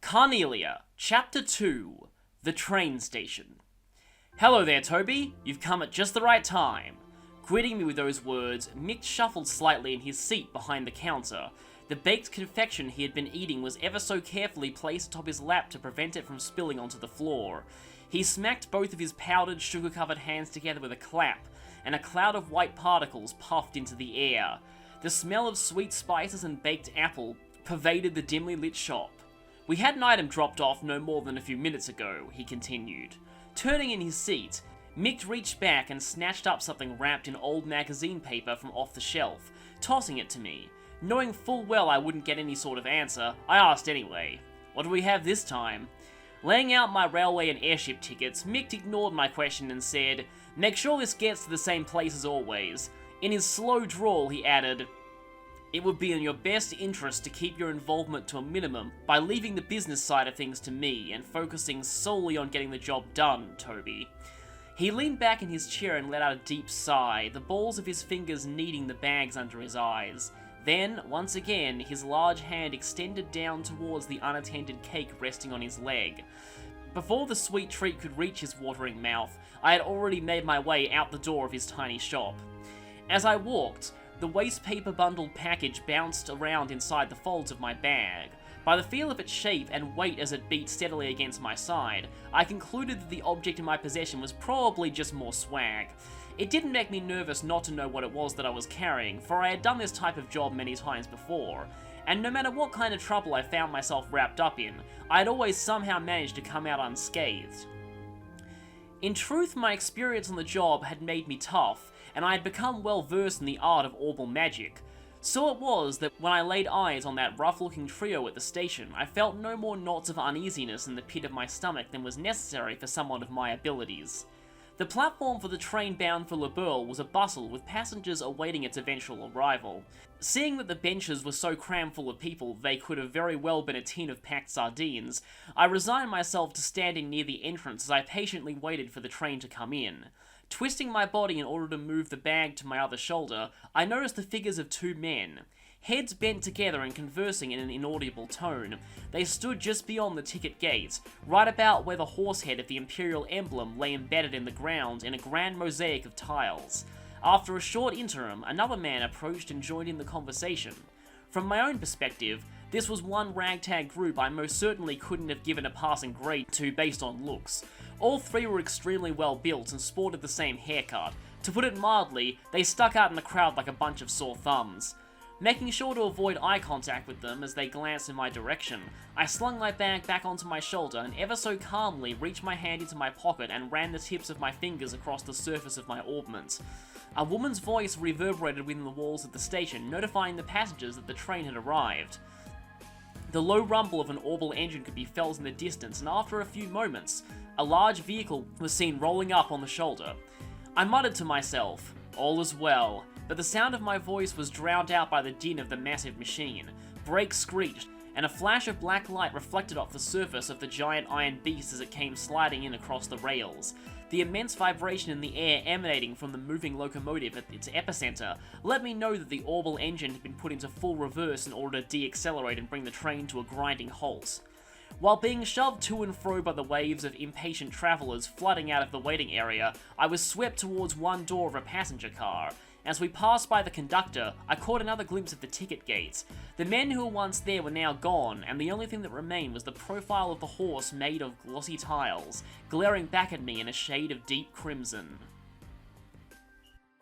Carnelia, Chapter 2, The Train Station. Hello there, Toby. You've come at just the right time. Greeting me with those words, Mick shuffled slightly in his seat behind the counter. The baked confection he had been eating was ever so carefully placed atop his lap to prevent it from spilling onto the floor. He smacked both of his powdered, sugar-covered hands together with a clap, and a cloud of white particles puffed into the air. The smell of sweet spices and baked apple pervaded the dimly lit shop. "We had an item dropped off no more than a few minutes ago," he continued. Turning in his seat, Mick reached back and snatched up something wrapped in old magazine paper from off the shelf, tossing it to me. Knowing full well I wouldn't get any sort of answer, I asked anyway. "What do we have this time?" Laying out my railway and airship tickets, Mick ignored my question and said, "Make sure this gets to the same place as always." In his slow drawl, he added, "It would be in your best interest to keep your involvement to a minimum by leaving the business side of things to me and focusing solely on getting the job done, Toby." He leaned back in his chair and let out a deep sigh, the balls of his fingers kneading the bags under his eyes. Then, once again, his large hand extended down towards the unattended cake resting on his leg. Before the sweet treat could reach his watering mouth, I had already made my way out the door of his tiny shop. As I walked, the waste paper bundled package bounced around inside the folds of my bag. By the feel of its shape and weight as it beat steadily against my side, I concluded that the object in my possession was probably just more swag. It didn't make me nervous not to know what it was that I was carrying, for I had done this type of job many times before, and no matter what kind of trouble I found myself wrapped up in, I had always somehow managed to come out unscathed. In truth, my experience on the job had made me tough, and I had become well versed in the art of orbal magic. So it was that when I laid eyes on that rough-looking trio at the station, I felt no more knots of uneasiness in the pit of my stomach than was necessary for someone of my abilities. The platform for the train bound for Le Bourg was a bustle with passengers awaiting its eventual arrival. Seeing that the benches were so crammed full of people they could have very well been a tin of packed sardines, I resigned myself to standing near the entrance as I patiently waited for the train to come in. Twisting my body in order to move the bag to my other shoulder, I noticed the figures of two men. Heads bent together and conversing in an inaudible tone, they stood just beyond the ticket gate, right about where the horse head of the Imperial emblem lay embedded in the ground in a grand mosaic of tiles. After a short interim, another man approached and joined in the conversation. From my own perspective, this was one ragtag group I most certainly couldn't have given a passing grade to based on looks. All three were extremely well built and sported the same haircut. To put it mildly, they stuck out in the crowd like a bunch of sore thumbs. Making sure to avoid eye contact with them as they glanced in my direction, I slung my bag back onto my shoulder and ever so calmly reached my hand into my pocket and ran the tips of my fingers across the surface of my orbment. A woman's voice reverberated within the walls of the station, notifying the passengers that the train had arrived. The low rumble of an orbal engine could be felt in the distance, and after a few moments, a large vehicle was seen rolling up on the shoulder. I muttered to myself, "All is well," but the sound of my voice was drowned out by the din of the massive machine. Brakes screeched, and a flash of black light reflected off the surface of the giant iron beast as it came sliding in across the rails. The immense vibration in the air emanating from the moving locomotive at its epicenter let me know that the orbal engine had been put into full reverse in order to de-accelerate and bring the train to a grinding halt. While being shoved to and fro by the waves of impatient travelers flooding out of the waiting area, I was swept towards one door of a passenger car. As we passed by the conductor, I caught another glimpse of the ticket gates. The men who were once there were now gone, and the only thing that remained was the profile of the horse made of glossy tiles, glaring back at me in a shade of deep crimson.